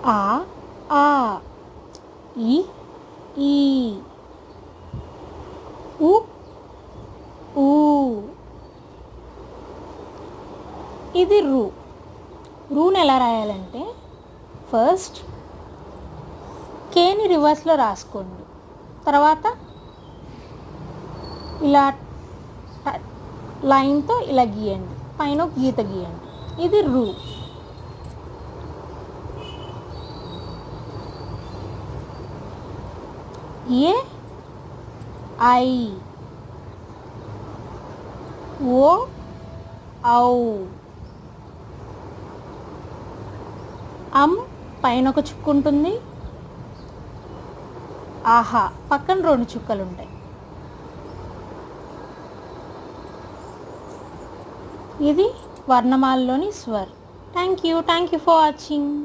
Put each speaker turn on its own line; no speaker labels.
ఆ ఆ ఈ ఈ ఉ ఊ. ఇది రు. రూని ఎలా రాయాలంటే ఫస్ట్ కేని రివర్స్లో రాసుకోండి, తర్వాత ఇలా లైన్తో ఇలా గీయండి, పైన ఒక గీత గీయండి. ఇది రు. ఏ ఐ ఓ ఔ. పైన ఒక చుక్కు ఉంటుంది, ఆహా పక్కన 2 చుక్కలు ఉంటాయి. ఇది వర్ణమాలలోని స్వర్. Thank you for watching.